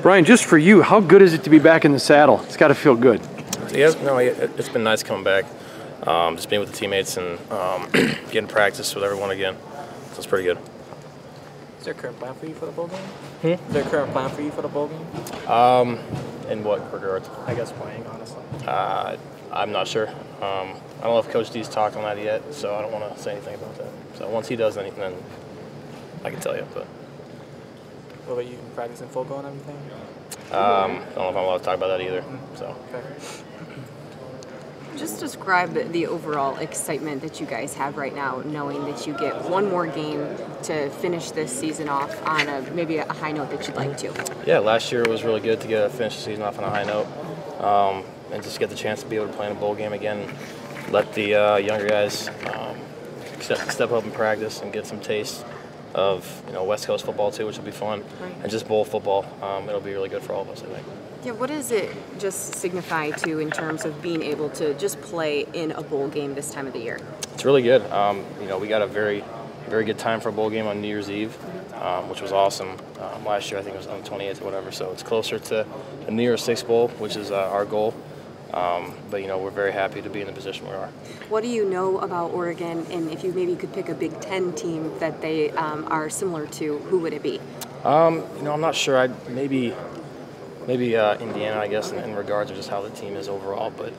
Brian, just for you, how good is it to be back in the saddle? It's got to feel good. Yeah, no, it's been nice coming back. Just being with the teammates and getting practice with everyone again. So it's pretty good. Is there a current plan for you for the bowl game? Is there a current plan for you for the bowl game? In what regards? I guess playing, honestly. I'm not sure. I don't know if Coach D's talked on that yet, so I don't want to say anything about that. So once he does anything, then I can tell you. But what about you practicing full go and everything? I don't know if I'm allowed to talk about that either. So. Okay. Just describe the overall excitement that you guys have right now, knowing that you get one more game to finish this season off on maybe a high note that you'd like to. Yeah, last year was really good to finish the season off on a high note, and just get the chance to be able to play in a bowl game again. Let the younger guys step up in practice and get some taste of West Coast football too, which will be fun, right. And just bowl football. It'll be really good for all of us, I think. Yeah, what does it just signify to in terms of being able to just play in a bowl game this time of the year? It's really good. We got a very good time for a bowl game on New Year's Eve, which was awesome. Last year I think it was on the 28th or whatever, so it's closer to the New Year's Six Bowl, which is our goal. But we're very happy to be in the position we are. What do you know about Oregon, and if you maybe could pick a Big Ten team that they are similar to, who would it be? I'm not sure. Maybe Indiana, I guess, in regards to just how the team is overall. But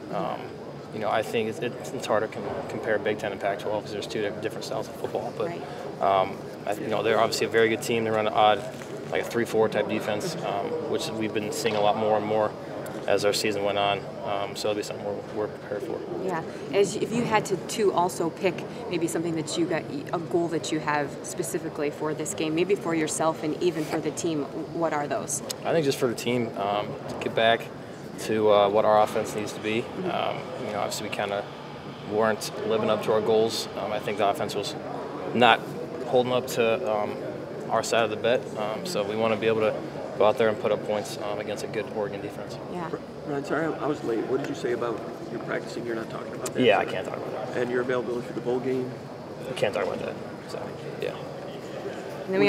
I think it's hard to compare Big Ten and Pac-12 because there's two different styles of football. But right. They're obviously a very good team. They run an odd, like a 3-4 type defense, which we've been seeing a lot more and more as our season went on. So it'll be something we're prepared for. Yeah. If you had to also pick maybe something that you got, a goal that you have specifically for this game, maybe for yourself and even for the team, what are those? I think just for the team, to get back to what our offense needs to be. Mm-hmm. Obviously we kind of weren't living up to our goals. I think the offense was not holding up to our side of the bet. So we want to be able to go out there and put up points against a good Oregon defense. Yeah. Ryan, sorry, I was late. What did you say about your practicing? You're not talking about that? Yeah, I can't talk about that. And your availability for the bowl game? I can't talk about that. So, yeah. And then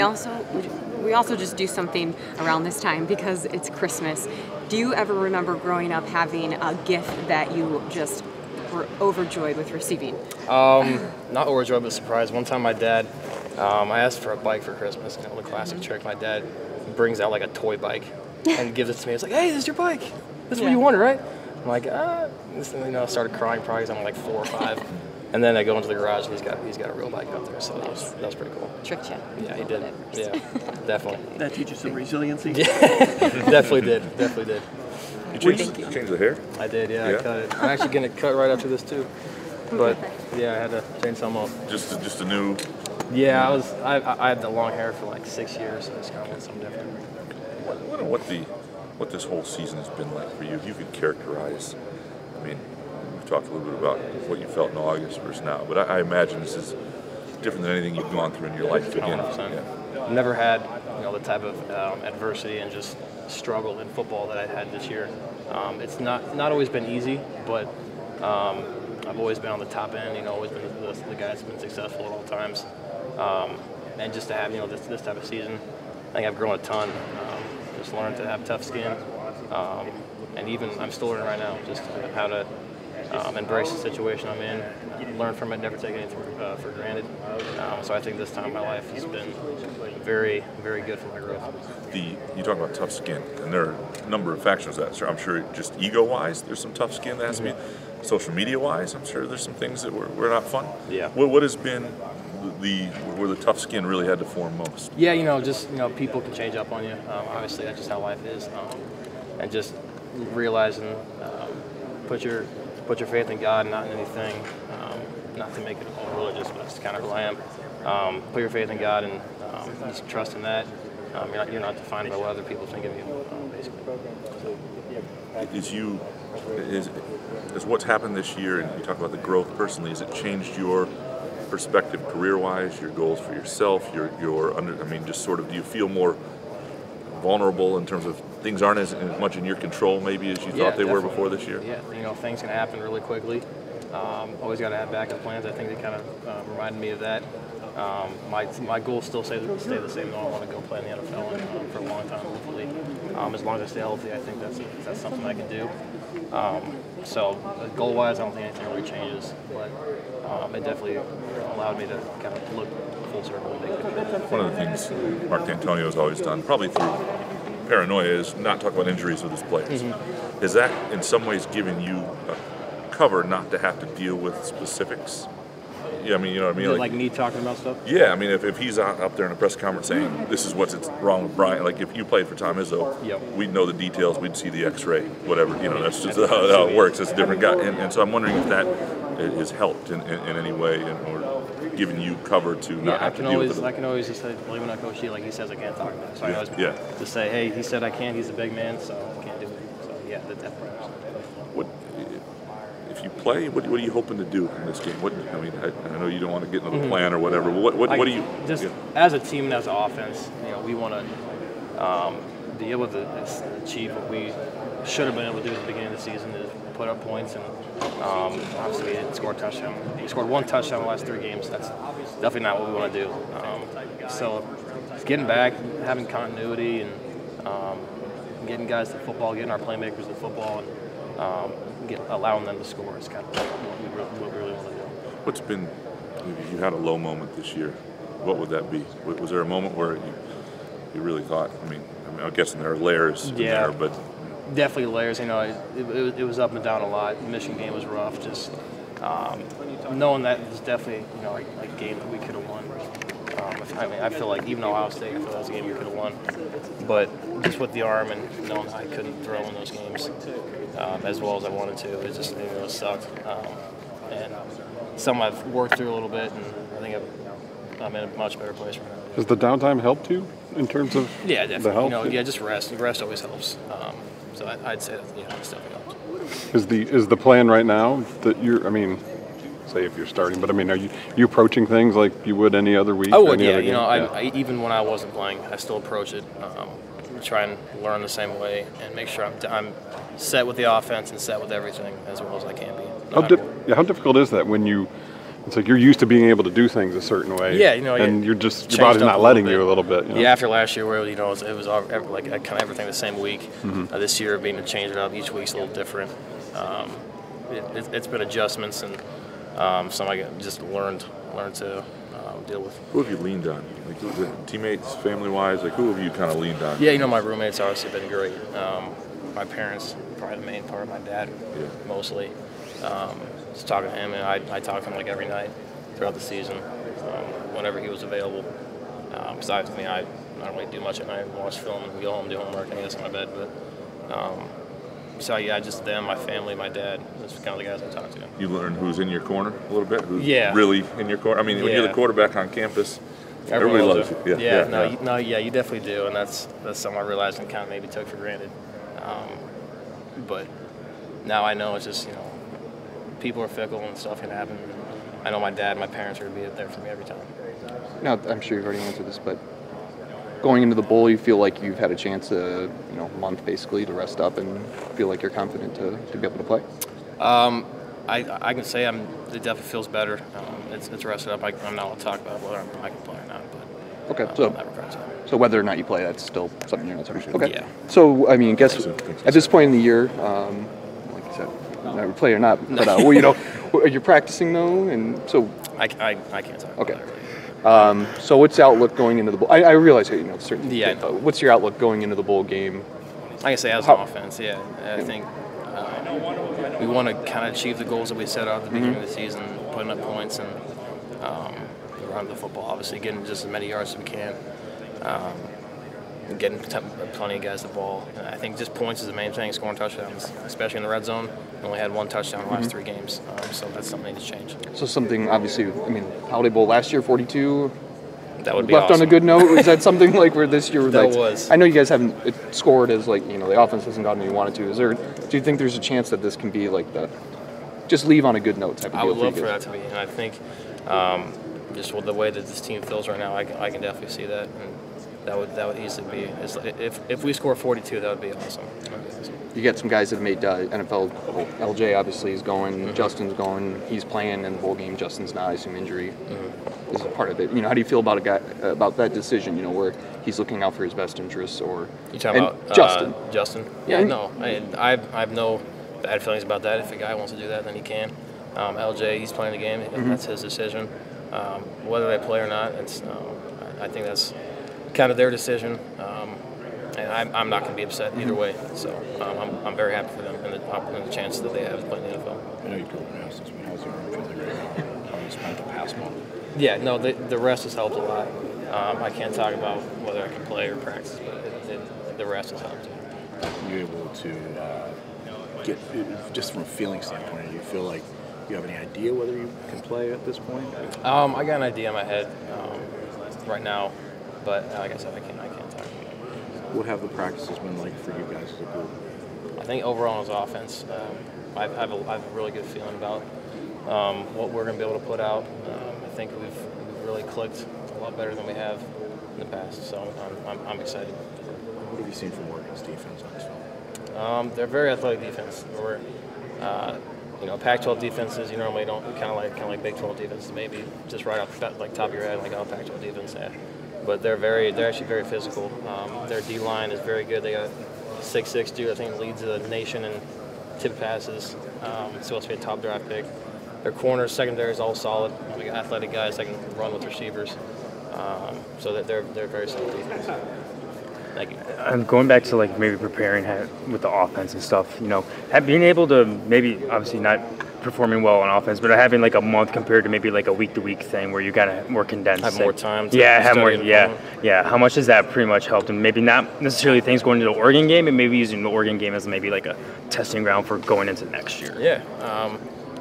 we also just do something around this time because it's Christmas. Do you ever remember growing up having a gift that you just were overjoyed with receiving? Not overjoyed, but surprised. One time my dad, I asked for a bike for Christmas, the classic trick. My dad brings out like a toy bike and gives it to me. It's like, hey, this is your bike. This is what you wanted, right? I'm like, I started crying probably because I'm like 4 or 5. And then I go into the garage and he's got a real bike out there, so that was pretty cool. Tricked you. Yeah, he did. Yeah, definitely. That teaches some resiliency. Yeah, definitely did. You changed the hair? I did, yeah. I cut it. I'm actually gonna cut right after this too. But yeah, I had to change something up. Just a new. Yeah, I had the long hair for like 6 years, so I just kind of went something different. What this whole season has been like for you? If you could characterize, I mean, we've talked a little bit about what you felt in August versus now, but I imagine this is different than anything you've gone through in your life again. 100%. Yeah. Never had the type of adversity and just struggle in football that I had this year. It's not always been easy, but I've always been on the top end. Always been the guy that's been successful at all times. And just to have this type of season, I think I've grown a ton. Just learned to have tough skin, and even I'm still learning right now just how to embrace the situation I'm in, learn from it, never take anything for granted. So I think this time in my life has been very, very good for my growth. You talk about tough skin, and there are a number of factors of that. So I'm sure just ego-wise, there's some tough skin that has to be. Social media-wise, I'm sure there's some things that were not fun. Yeah. What has been where the tough skin really had to form most? Yeah, people can change up on you. Obviously, that's just how life is. And just realizing, put your faith in God, not in anything. Not to make it all religious, but that's kind of who I am. Put your faith in God and just trust in that. You're not defined by what other people think of you, basically. Is what's happened this year, and you talk about the growth personally, has it changed your perspective career-wise, your goals for yourself, just sort of, do you feel more vulnerable in terms of things aren't as much in your control maybe as you thought they were before this year? Yeah, things can happen really quickly. Always got to have backup plans. I think they kind of reminded me of that. My goals still stay the same, though. I want to go play in the NFL for a long time. As long as I stay healthy, I think that's something I can do. So goal-wise, I don't think anything really changes, but it definitely allowed me to kind of look full circle. One of the things Mark D'Antonio has always done, probably through paranoia, is not talk about injuries with his players. Mm-hmm. Is that in some ways giving you a cover not to have to deal with specifics? Yeah, I mean, you know what I mean? Like me talking about stuff? Yeah, I mean, if he's up there in a press conference saying this is what's wrong with Brian, like if you played for Tom Izzo, we'd know the details, we'd see the X-ray, whatever. You know, that's just how it works. It's a different guy, and so I'm wondering if that has helped in any way, or giving you cover to not have to deal with it. I can always just say, blame it on Coach G, like he says I can't talk about it. So I always just say, hey, he said I can't. He's a big man, so I can't do it. So yeah, that definitely helps. What if you play? What are you hoping to do in this game? I mean, I know you don't want to get into the plan or whatever. But what do you just as a team and as an offense? You know, we want to be able to achieve what we should have been able to do at the beginning of the season, is put up points, and obviously we didn't score a touchdown. He scored one touchdown in the last 3 games. That's definitely not what we want to do. So just getting back, having continuity, and getting guys to football, getting our playmakers to football, and allowing them to score is kind of what we really want to do. What's been, you had a low moment this year. What would that be? Was there a moment where you really thought, I mean, I'm guessing there are layers in there, but... Definitely layers. You know, it was up and down a lot. The Michigan game was rough. Just knowing that it was definitely, you know, like a game that we could have won. I mean, I feel like even Ohio State, I feel that was a game we could have won. But just with the arm and knowing I couldn't throw in those games as well as I wanted to, it just sucked. And something I've worked through a little bit, and I think I'm in a much better place right now. Has the downtime helped you in terms of definitely. the health? You know, just rest. Rest always helps. So I'd say that it's definitely helps. Is the plan right now that you're? I mean, say if you're starting, but I mean, are you approaching things like you would any other week? I would, yeah. You know, I even when I wasn't playing, I still approach it. Try and learn the same way and make sure I'm set with the offense and set with everything as well as I can be. How difficult is that when you? It's like you're used to being able to do things a certain way. Yeah, you know, and your body's not letting you a little bit. You know? Yeah, after last year, where it was all, like kind of everything the same week. This year, being to change it up, each week's a little different. It's been adjustments, and some I just learned to deal with. Who have you leaned on? Like teammates, family-wise, like who have you kind of leaned on? Yeah, you know, my roommates obviously been great. My parents, probably the main part. My dad, mostly. Just talking to him, and I talk to him like every night throughout the season, whenever he was available. Because I don't really do much at night. Watch film and go home, do homework, and get in my bed. But so yeah, just them, my family, my dad. That's kind of the guys I talk to. You learn who's in your corner a little bit. Who's really in your corner. I mean, when you're the quarterback on campus, everybody loves you. You definitely do, and that's something I realized and kind of maybe took for granted. But now I know it's just, you know, people are fickle and stuff can happen. I know my dad, my parents are going to be there for me every time. Now, I'm sure you've already answered this, but going into the bowl, you feel like you've had a chance, a month basically, to rest up and feel like you're confident to be able to play? I can say it definitely feels better. It's rested up. I'm not allowed to talk about whether I can play or not. But okay, so whether or not you play, that's still something you're not talking about. Okay. Yeah. So, I mean, guess at this point in the year, like you said, not play or not, but well, you know, are you practicing though? And so I can't talk about it. So what's the outlook going into the bowl? I realize you know certainly. Yeah. What's your outlook going into the bowl game? I can say as an offense, I think we want to kind of achieve the goals that we set out at the beginning of the season, putting up points and run the football. Obviously, getting just as many yards as we can. Getting plenty of guys the ball. And I think just points is the main thing, scoring touchdowns, especially in the red zone. We only had one touchdown in the last 3 games, so that's something that needs to change. So something, obviously, I mean, Holiday Bowl last year, 42. That would be left awesome. On a good note. Is that something like where this year that like, was? I know you guys haven't scored as like the offense hasn't gotten where you wanted to. Do you think there's a chance that this can be like the just leave on a good note type of deal? I would love for that to be, and I think just with the way that this team feels right now, I can definitely see that. And that would easily be. If we score 42, that would be awesome. You get some guys that have made NFL. LJ obviously is going. Justin's going. He's playing in the bowl game. Justin's not. I assume injury. is a part of it. You know, how do you feel about a guy about that decision? You know, where he's looking out for his best interests, or you talking about Justin? Justin? Yeah, no, I have no bad feelings about that. If a guy wants to do that, then he can. LJ, he's playing the game. That's his decision. Whether they play or not, I think that's kind of their decision. And I'm not going to be upset either way. So I'm very happy for them and the chance that they have to play in the NFL. I know you grew up in Houston, but how's your feeling right now? How you spent the past month? Yeah, no, the rest has helped a lot. I can't talk about whether I can play or practice, but the rest has helped. Are you able to get, just from a feeling standpoint, do you feel like you have any idea whether you can play at this point? I got an idea in my head right now, but like I said, I can't talk about it. What have the practices been like for you guys as a group? I think overall as offense, I have a really good feeling about what we're going to be able to put out. I think we've really clicked a lot better than we have in the past, so I'm excited. What have you seen from Oregon's defense on this film? They're very athletic defense. We're, Pac-12 defenses, you normally don't kind of like Big 12 defenses. Maybe just right off the top of your head, like Pac-12 defense. Yeah. But they're actually very physical. Their D line is very good. They got 6'6" dude. I think leads the nation in tip passes. Supposed to be a top draft pick. Their corners, secondary is all solid. We got athletic guys that can run with receivers. So that they're very solid defense. Thank you. And going back to like maybe preparing with the offense and stuff, being able to maybe obviously not performing well on offense, but having like a month compared to maybe like a week-to-week thing where you got to more condensed. Have more time. Have more. Yeah. How much has that pretty much helped? And maybe not necessarily things going into the Oregon game, and maybe using the Oregon game as maybe like a testing ground for going into next year. Yeah.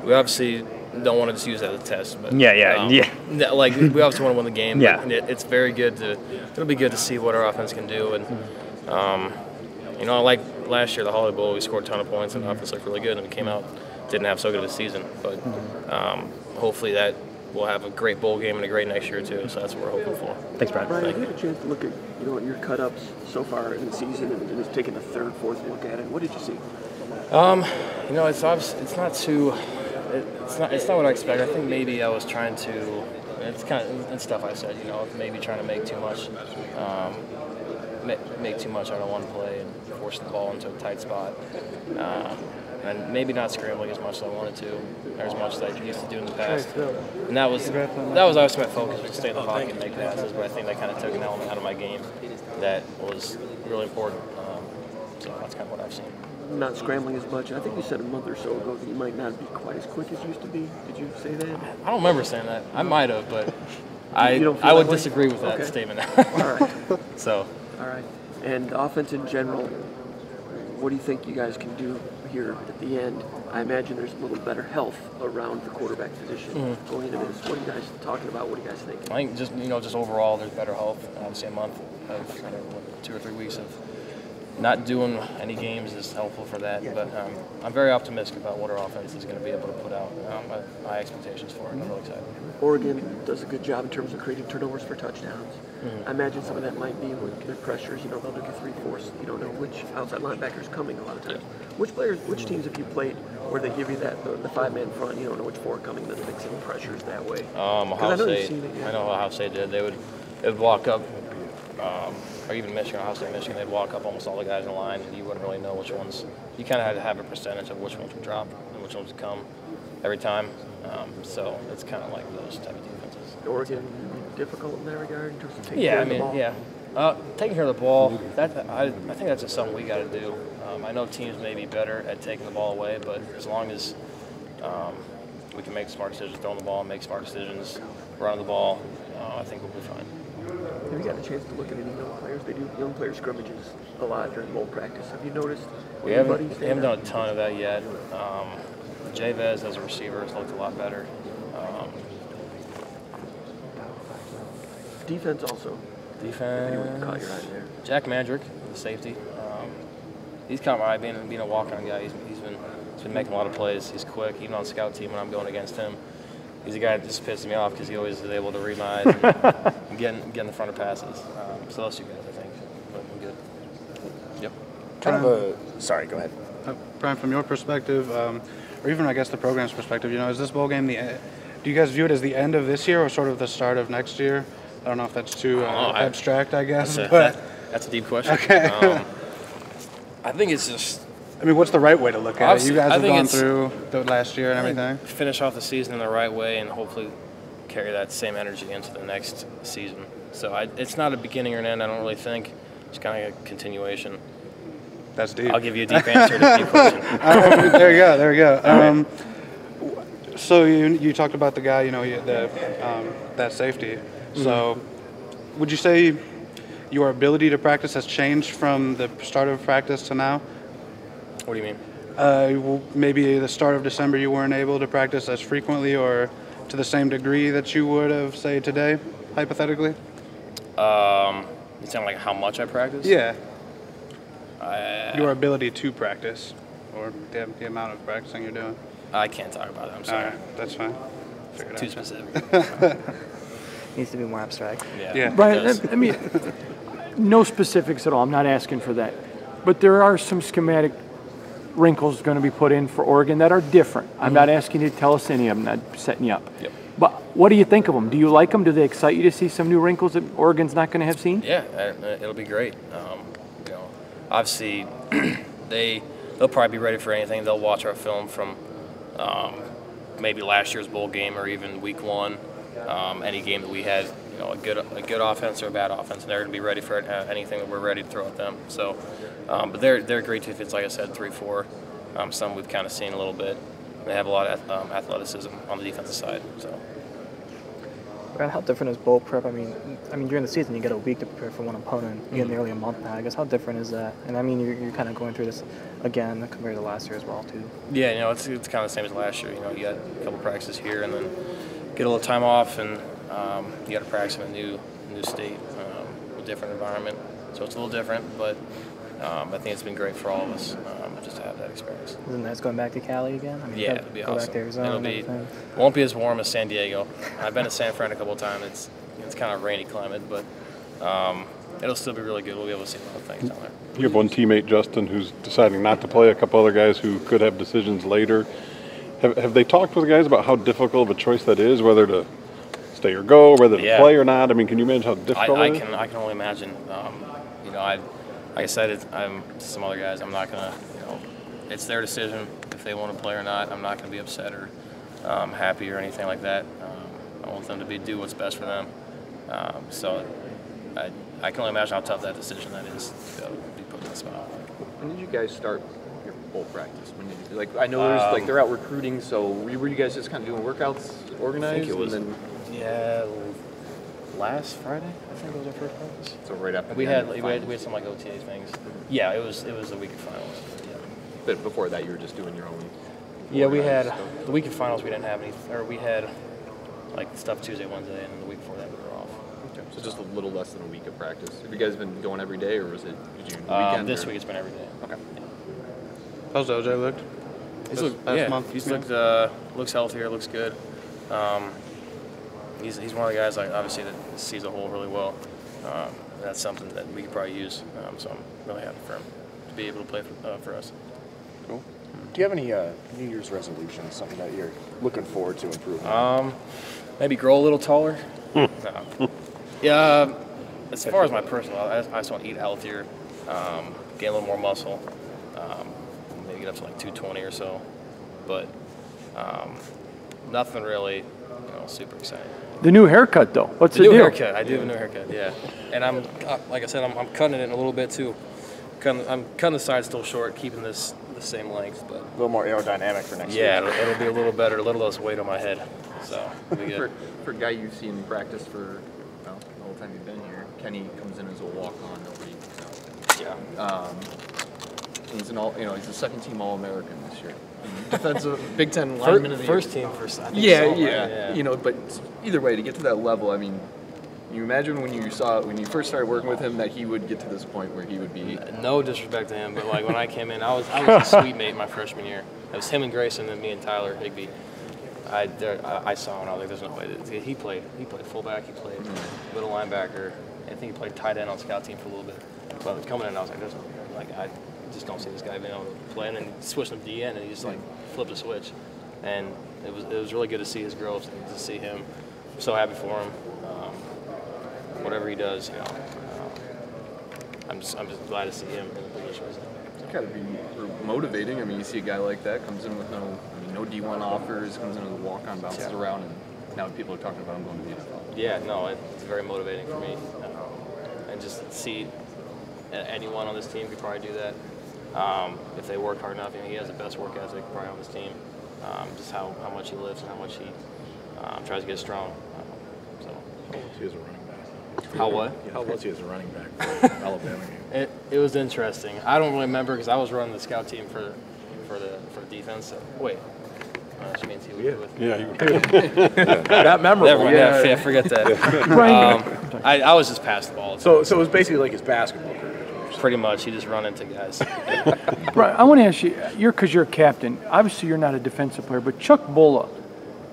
We obviously don't want to just use that as a test, but like we obviously want to win the game. Yeah. But it's very good it'll be good to see what our offense can do, and like last year, the Holiday Bowl, we scored a ton of points and the offense looked really good, and we came out, didn't have so good of a season, but hopefully that we'll have a great bowl game and a great next year too, so that's what we're hoping for. Thanks, Brad. Brian, have you had a chance to look at your cut-ups so far in the season and just taking a third, fourth look at it? What did you see? It's not too. It's not what I expect. I think maybe I was trying to. It's kind of stuff I said. Maybe trying to make too much. Make too much out of one play and force the ball into a tight spot. And maybe not scrambling as much as I wanted to, or as much as I used to do in the past. And that was always my focus, was to stay in the pocket and make passes, but I think that kind of took an element out of my game that was really important. So that's kind of what I've seen. Not scrambling as much. I think you said a month or so ago that you might not be quite as quick as you used to be. Did you say that? I don't remember saying that. I might have, but I would disagree with that statement. All right. So. All right. And offense in general, what do you think you guys can do here at the end? I imagine there's a little better health around the quarterback position going into this. What are you guys talking about? What do you guys think? I think just overall there's better health. Obviously a month of 2 or 3 weeks of not doing any games is helpful for that, but I'm very optimistic about what our offense is going to be able to put out. My expectations for it, I'm really excited. Oregon does a good job in terms of creating turnovers for touchdowns. I imagine some of that might be with their pressures. They'll do 3-4. You don't know which outside linebacker's coming a lot of times. Which teams have you played where they give you that the 5-man front? You don't know which 4 coming, then mixing pressures that way. Ohio State. I know Ohio State did. They would walk up. Or even Ohio State, Michigan, they'd walk up almost all the guys in the line, and you wouldn't really know which ones. You kind of had to have a percentage of which ones would drop and which ones would come every time. So it's kind of like those type of defenses. Oregon difficult in that regard in terms of taking care of the ball? Taking care of the ball. I think that's just something we got to do. I know teams may be better at taking the ball away, but as long as we can make smart decisions, throwing the ball, make smart decisions, running the ball, I think we'll be fine. Have you got a chance to look at any young players? They do young player scrimmages a lot during bowl practice. Have you noticed? We haven't done a ton of that yet. Javez as a receiver has looked a lot better. Defense also. Defense. Caught your eye there. Jack Mandrick, the safety. He's caught my eye being a walk-on guy. He's been making a lot of plays. He's quick. Even on scout team when I'm going against him, he's a guy that just pisses me off because he always is able to read my eyes and get in the front of passes. So those 2 guys, I think, looking good. Yep. Sorry, go ahead. Brian, from your perspective, or even I guess the program's perspective, is this bowl game Do you guys view it as the end of this year or sort of the start of next year? I don't know if that's too abstract, I guess. That's a deep question. Okay. I think it's just. I mean, what's the right way to look at it? You guys have gone it's- through the last year and everything. Finish off the season in the right way and hopefully carry that same energy into the next season. So it's not a beginning or an end, I don't really think. It's kind of a continuation. That's deep. I'll give you a deep answer to a deep question. There you go. There you go. So you talked about the guy, you know, that safety. So would you say your ability to practice has changed from the start of practice to now? What do you mean? Maybe the start of December you weren't able to practice as frequently or to the same degree that you would have, say, today, hypothetically? You sound like how much I practice? Yeah. Your ability to practice or the amount of practicing you're doing. I can't talk about it. I'm sorry. All right, that's fine. It's too specific. Needs to be more abstract. Yeah. Brian, I mean, no specifics at all. I'm not asking for that. But there are some schematic wrinkles going to be put in for Oregon that are different. I'm not asking you to tell us any of them. I'm not setting you up. Yep. But what do you think of them? Do you like them? Do they excite you to see some new wrinkles that Oregon's not going to have seen? Yeah, it'll be great. You know, obviously, they'll probably be ready for anything. They'll watch our film from maybe last year's bowl game or even week one. Any game that we had, you know, a good offense or a bad offense, and they're going to be ready for anything that we're ready to throw at them. So, but they're great defense, like I said, 3-4. Some we've kind of seen a little bit. They have a lot of athleticism on the defensive side. So. Brad, how different is bowl prep? I mean, during the season you get a week to prepare for one opponent. You get nearly a month now. I guess how different is that? And I mean, you're kind of going through this again compared to last year as well, too. Yeah, you know, it's kind of the same as last year. You know, you got a couple practices here, and then get a little time off, and you got to practice in a new state, a different environment. So it's a little different, but I think it's been great for all of us just to have that experience. Isn't it nice going back to Cali again? I mean, yeah, it'll be go awesome. Back to Arizona It won't be as warm as San Diego. I've been to San Fran a couple of times. It's kind of a rainy climate, but it'll still be really good. We'll be able to see a lot of things down there. You have one teammate, Justin, who's deciding not to play. A couple other guys who could have decisions later. Have they talked with the guys about how difficult of a choice that is, whether to stay or go, whether to play or not? I mean, can you imagine how difficult it is? I can only imagine. You know, like I said, some other guys, I'm not gonna. You know, it's their decision if they want to play or not. I'm not gonna be upset or happy or anything like that. I want them to do what's best for them. So I can only imagine how tough that decision that is to be put in the spot. When did you guys start your bowl practice? When did you, like, I know there's they're out recruiting, so were you guys just kind of doing workouts organized? I think it was. And then, Last Friday, I think it was our first practice. So right after we had some like OTA things. Yeah, it was the week of finals. Yeah. But before that, you were just doing your own. Yeah, we had the week of finals. We didn't have any, or we had like stuff Tuesday, Wednesday, and then the week before that we were off. Okay. So just a little less than a week of practice. Have you guys been going every day, or was it weekend? This week it's been every day. Okay. How's OJ looked? He's looks healthier, looks good. He's one of the guys, like, obviously, that sees the hole really well. That's something that we could probably use. So I'm really happy for him to be able to play for us. Cool. Do you have any New Year's resolutions, something that you're looking forward to improving? Maybe grow a little taller. No. Yeah. As far as my personal, I just want to eat healthier, gain a little more muscle, maybe get up to like 220 or so, but nothing really, super exciting. The new haircut, though. What's the new deal? haircut? I do have a new haircut, yeah. And I'm, like I said, I'm cutting it in a little bit too. I'm cutting the sides still short, keeping this the same length, but a little more aerodynamic for next year. Yeah, it'll be a little better, a little less weight on my head. So it'll be good. For a guy you've seen practice for the whole time you've been here, Kenny comes in as a walk-on. Nobody. Yeah. He's he's a second-team All-American this year. Defensive Big Ten lineman of the year. First team, I think yeah. But either way, to get to that level, I mean, you imagine when you first started working with him that he would get to this point where he would be. No disrespect to him, but like when I came in, I was a sweet mate my freshman year. It was him and Grayson and me and Tyler Higbee. I saw him and I was like, there's no way. He played fullback, he played middle linebacker. I think he played tight end on scout team for a little bit. But coming in, I was like, there's no way. I just don't see this guy being able to play. And then he switched him to DN and he just like flipped a switch. and it was really good to see his growth and to see him. I'm so happy for him. Whatever he does, you know, I'm just glad to see him in the position he's in. It's got to be motivating. I mean, you see a guy like that comes in with no D1 offers, comes in with a walk-on, bounces around, and now people are talking about him going to the NFL. Yeah, no, it's very motivating for me, and just to see anyone on this team could probably do that if they work hard enough. You know, he has the best work ethic probably on this team. Just how much he lifts and how much he tries to get strong. So. How was he as a running back? How what? How was he as a running back for Alabama game? It was interesting. I don't really remember because I was running the scout team for the defense. So, wait. Which means he would do with. Yeah, that memorable. Never mind. Yeah, forget that. I was just past the ball. So it was basically like his basketball career. Pretty much, he just run into guys. Right. I want to ask you, because you're a captain. Obviously, you're not a defensive player, but Chuck Bulla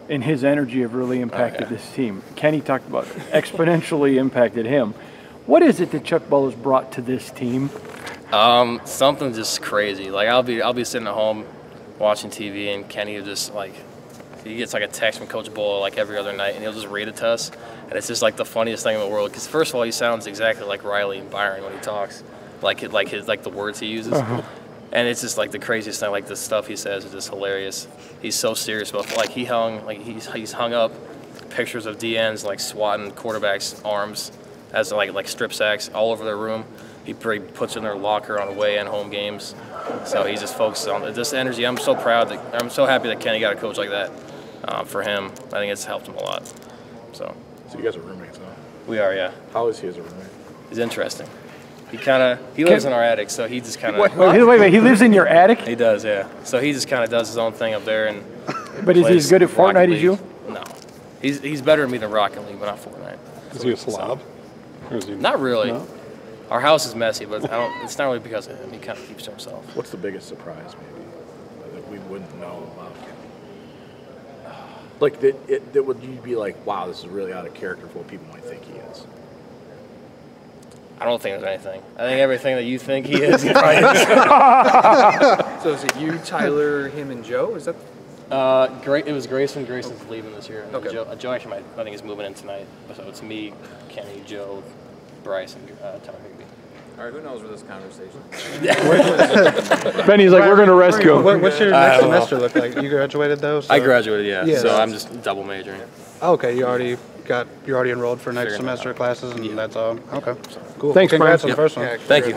and his energy have really impacted this team. Kenny talked about it, exponentially impacted him. What is it that Chuck Bulla's brought to this team? Something just crazy. Like I'll be sitting at home watching TV, and Kenny will just he gets like a text from Coach Bulla like every other night, and he'll just read it to us, and it's just like the funniest thing in the world. Because first of all, he sounds exactly like Riley and Byron when he talks, like the words he uses. And it's just like the craziest thing. Like the stuff he says is just hilarious. He's so serious about he's hung up pictures of DNs like swatting quarterbacks' arms as like strip sacks all over their room. He puts in their locker on away and home games. So he's just focused on this energy. I'm so happy that Kenny got a coach like that for him. I think it's helped him a lot. So you guys are roommates, huh? We are, yeah. How is he as a roommate? He's interesting. He lives in our attic, so he just kind of. Wait, he lives in your attic? He does, yeah. So he just kind of does his own thing up there and. But is he as good at Fortnite as you? No, he's better than me than Rocket League, but not Fortnite. Is he a slob? Or is he not really. No? Our house is messy, but it's not really because of him. He kind of keeps to himself. What's the biggest surprise, maybe, that we wouldn't know about Kenny? Like that would you be like, wow, this is really out of character for what people might think he is? I don't think there's anything. I think everything that you think he is, he probably is. So is it you, Tyler, him, and Joe? Is that? It was Grayson. Grayson's leaving this year. And Okay. Joe actually I think is moving in tonight. So it's me, Kenny, Joe, Bryce, and Tyler Higbee. All right, who knows where this conversation Benny's like, we're going to rescue him. What's your next semester look like? You graduated though? So. I graduated, yeah. Yeah. So I'm just double majoring. Okay, you're already enrolled for next semester classes, and that's all. Okay, cool. Thanks, Congrats Brian. on the first one. Thank you.